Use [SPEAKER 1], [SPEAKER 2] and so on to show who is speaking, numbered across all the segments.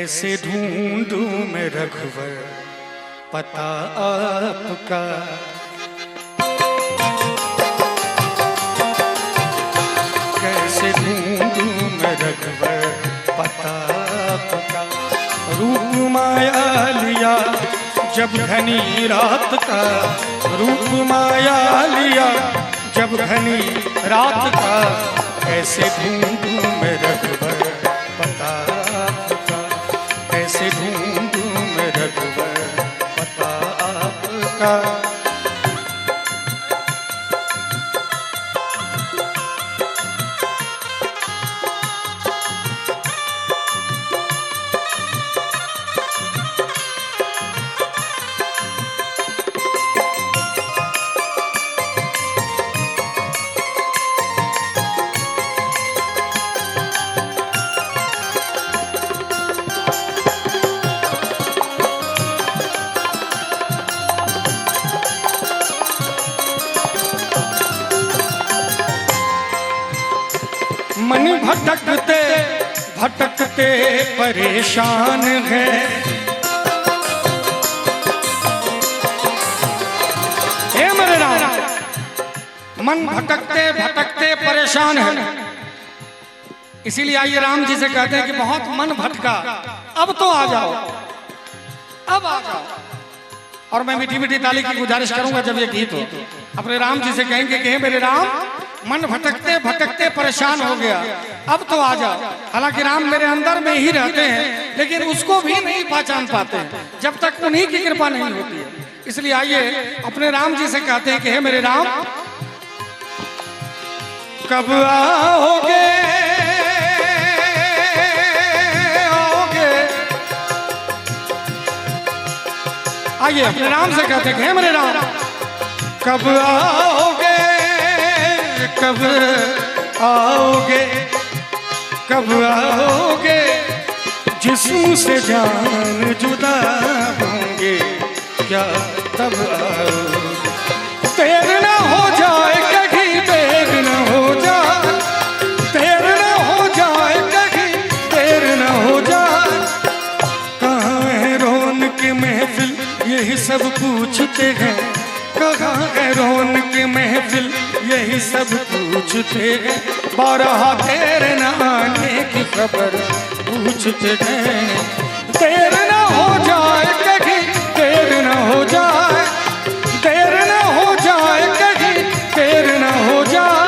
[SPEAKER 1] कैसे ढूंढूं मैं रघुवर पता आपका, कैसे ढूंढूं मैं रघुवर पता आपका। रूप माया लिया जब घनी रात का, रूप माया लिया जब घनी रात का, कैसे ढूंढूं मैं रघुवर पता आपका, कैसे ढूंढूं मैं रघुवर पता आपका। मन भटकते भटकते परेशान है, हे मेरे राम, मन भटकते भटकते परेशान है। इसीलिए आइए राम जी से कहते हैं कि बहुत मन भटका, अब तो आ जाओ, अब आ जाओ। और मैं मीठी मीठी ताली की गुजारिश करूंगा जब ये गीत हो, अपने राम जी से कहेंगे कि हे मेरे राम, मन भटकते भटकते परेशान हो गया, अब तो आ जाओ। हालांकि राम मेरे अंदर में ही रहते हैं, लेकिन उसको भी नहीं पहचान पाते जब तक उन्हीं की कृपा नहीं होती है। इसलिए आइए अपने राम जी से कहते हैं कि हे मेरे राम, कब आओगे आओगे। आइए अपने राम से कहते हैं कि हे मेरे राम, कब आओगे कब आओगे, कब आओगे, जिस्म से जान जुदा होंगे क्या तब आओगे। देर न हो जाए कहीं, देर न हो जाए, देर न हो जाए कहीं, देर न हो जाए। कहाँ है रौनक महफिल यही सब पूछते हैं, कहाँ है रौनक महफिल यही सब पूछते हैं। बारह तेरे न आने की खबर पूछते हैं। देर न हो जाए कहीं, देर न हो जाए, देर न हो जाए कहीं, देर न हो जाए।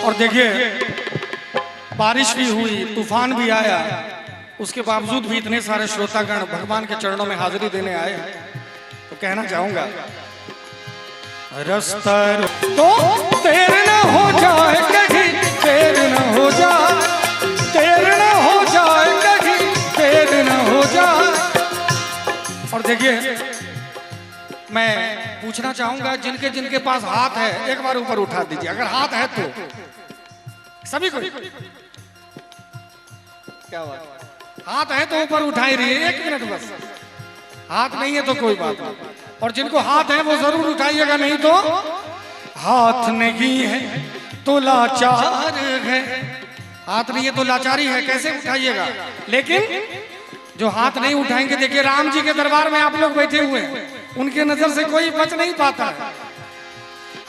[SPEAKER 1] और देखिए बारिश भी हुई, तूफान भी आया, उसके बावजूद भी इतने सारे श्रोतागण भगवान के चरणों में हाजिरी देने आए। तो कहना चाहूंगा, रास्ता तो देर न हो जाए कहीं, देर न हो जाए, देर न हो जाए कहीं, देर न हो जाए। और देखिए मैं पूछना चाहूंगा, जिनके जिनके पास हाथ है एक बार ऊपर उठा दीजिए, अगर हाथ है तो सभी को। क्या बात, हाथ है तो ऊपर उठा ही रहिए, एक मिनट बस। हाथ नहीं है तो कोई बात नहीं, और जिनको हाथ है वो जरूर उठाइएगा, नहीं तो हाथ नहीं है तो लाचार है। हाथ नहीं है तो लाचारी है, कैसे उठाइएगा। लेकिन जो हाथ नहीं उठाएंगे, देखिए राम जी के दरबार में आप लोग बैठे हुए हैं, उनके नजर से कोई बच नहीं पाता।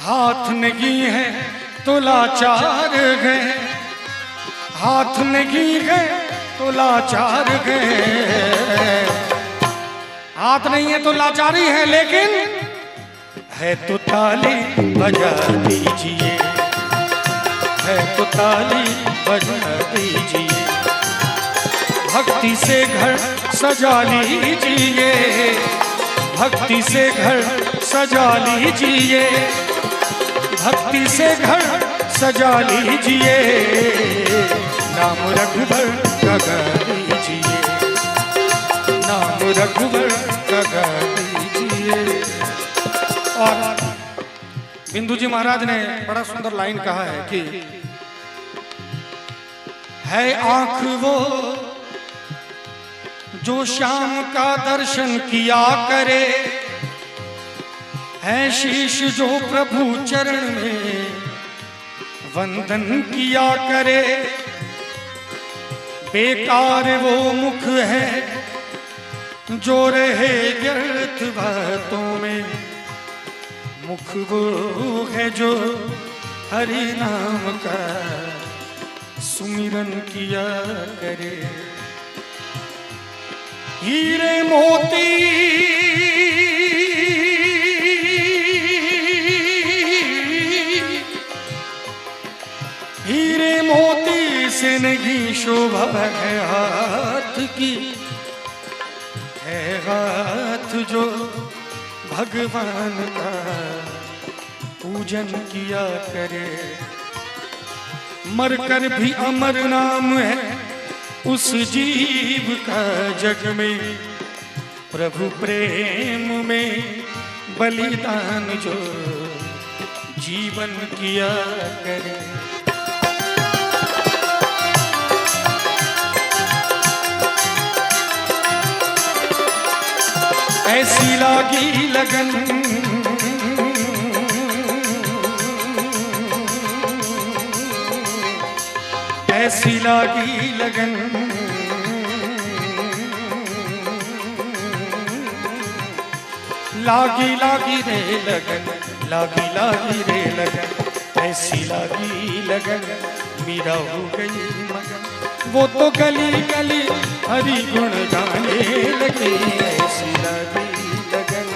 [SPEAKER 1] हाथ नहीं है तो लाचार है, हाथ नहीं है तो लाचार है। हाथ नहीं है तो लाचारी है, लेकिन है तो ताली बजा दीजिए, है तो ताली बजा दीजिए। भक्ति से घर सजा लीजिए, भक्ति से घर सजा लीजिए, भक्ति से घर सजा लीजिए, नाम रघुबर का गा लीजिए, नाम रघुबर का गा लीजिए। और बिंदु जी महाराज ने बड़ा सुंदर लाइन कहा है कि है आंख वो जो श्याम का दर्शन किया करे, है शीश जो प्रभु चरण में वंदन किया करे, बेकार वो मुख है जो रहे व्यर्थ बातों में, मुख वो है जो हरि नाम का सुमिरन किया करे। हीरे मोती हीरे मोती से नहीं शोभा है हाथ की, है हाथ जो भगवान का पूजन किया करे। मरकर भी अमर नाम है उस जीव का जग में, प्रभु प्रेम में बलिदान जो जीवन किया करे। ऐसी लागी लगन ऐसी लागी लगन, लागी लागी रे लगन, लागी लागी रे लगन, ऐसी लागी लगन मीरा हो गई मगन। वो तो गली गली हरि गुण गाने लगी, ऐसी लागी लगन।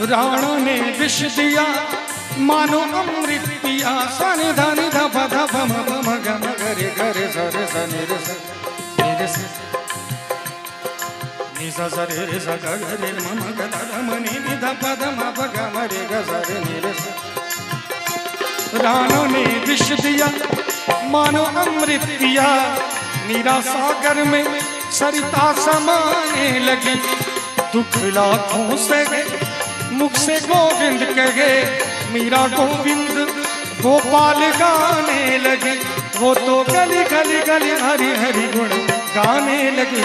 [SPEAKER 1] राणा ने विष दिया मानो अमृत पिया, सनि धनि धप धप म ग म गरे गरे सरे सनि रे स रे स नि स स रे स ग रे म म ग ध म नि नि ध प ध म प ग म रे ग स रे नि रे स। राणा ने विष दिया मानो अमृत पिया, मीरा सागर में सरिता समाने लगी, दुख लाखों से मुख से गोविंद कहे, मीरा गोविंद गोपाल गाने लगी, वो तो गली गली गली हरि हरि गुण गाने लगी,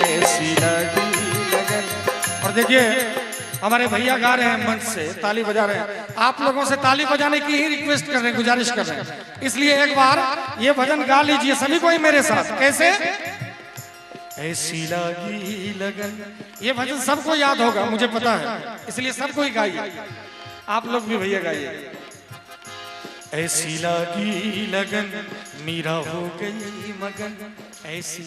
[SPEAKER 1] ऐसी लगी लगन। और देखिए हमारे भैया गा रहे हैं, मंच से ताली बजा रहे हैं, आप लोगों से ताली बजाने की ही रिक्वेस्ट कर रहे हैं, गुजारिश कर रहे हैं, इसलिए एक बार ये भजन गा लीजिए सभी कोई मेरे साथ। कैसे? ऐसी लागी लगन। ये भजन सबको याद होगा, मुझे पता है, इसलिए सबको ही गाइए, आप लोग भी भैया गाइए। ऐसी लागी लगन मीरा हो गई मगन, ऐसी।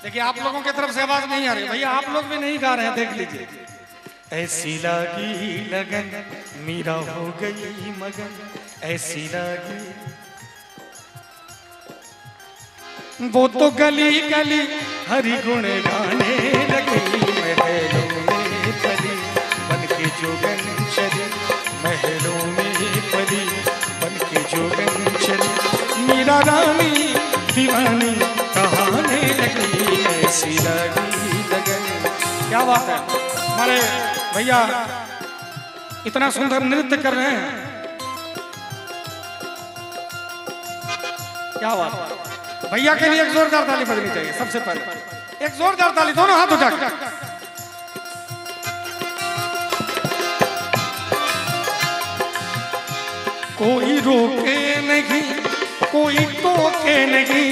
[SPEAKER 1] देखिए आप लोगों की तरफ से आवाज नहीं आ रही भैया, आप लोग भी नहीं गा रहे हैं, देख लीजिए। ऐसी लागी लगन मीरा हो गई मगन, ऐसी लागी। वो तो गली गली हरि गुण गाने लगी, महलों में पली बन के जोगन चली, महलों में पली बन के जोगन चली, मीरा रानी दीवानी कहाने लगी, ऐसी लागी लगन। क्या बात है, हमारे भैया इतना सुंदर नृत्य कर रहे हैं, क्या बात है। भैया के लिए एक जोरदार ताली बजनी चाहिए, सबसे पहले एक जोरदार ताली, दोनों हाथ उठाकर। कोई रोके नहीं कोई टोके नहीं।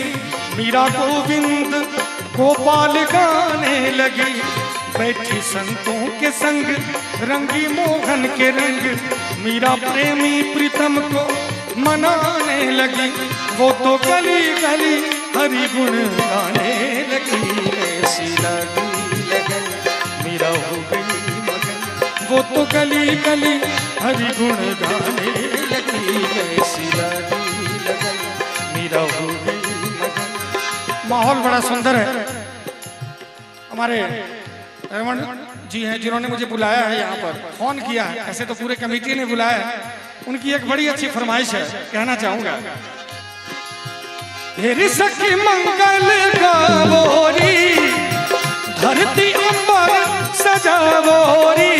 [SPEAKER 1] मीरा गोविंद गोपाल गाने लगी, बैठी संतों के संग रंगी मोहन के रंग। मीरा प्रेमी प्रीतम को मनाने लगी, वो तो गली गली हरि गुण गाने लगी। ऐसी लगी लगन मीरा हो गई मगन, वो तो गली गली हरि गुण गाने लगी। ऐसी लगी लगन मीरा हो गई मगन। माहौल बड़ा सुंदर है। हमारे रमन जी हैं जिन्होंने मुझे बुलाया है, यहाँ पर फोन किया है, ऐसे तो पूरे कमेटी ने बुलाया है। उनकी एक बड़ी अच्छी फरमाइश है, कहना चाहूंगा। हेरी सखी मंगल गावोरी, धरती अंबर सजावोरी।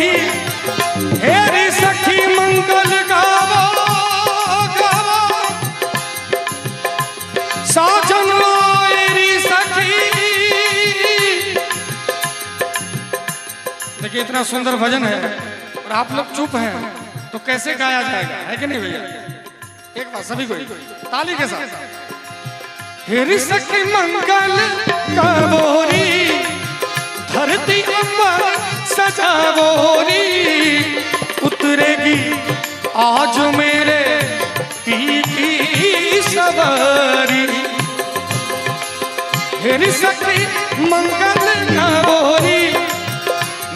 [SPEAKER 1] हेरी सखी मंगल गावो गावो, साजन हेरी सखी। देखिए इतना सुंदर भजन है और आप लोग चुप हैं, तो कैसे गाया जाएगा, है कि नहीं भैया? एक बार सभी को ताली के साथ। हेरी सखी मंगल गावोरी, धरती अंबर सजावोरी। उतरेगी आज मेरे पी की सवारी। हेरी सखी मंगल गावोरी,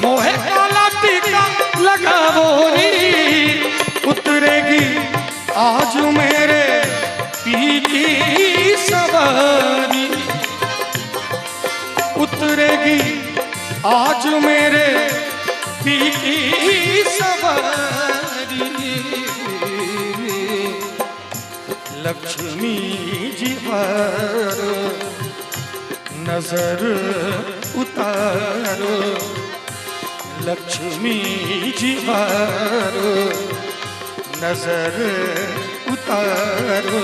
[SPEAKER 1] मोहे काला टीका लगावोरी। उतरेगी आज मेरे पी की सवारी। उतरेगी आज मेरे पी की सवारी। लक्ष्मी जी पर नजर उतारो, लक्ष्मी जी पर नजर उतारो।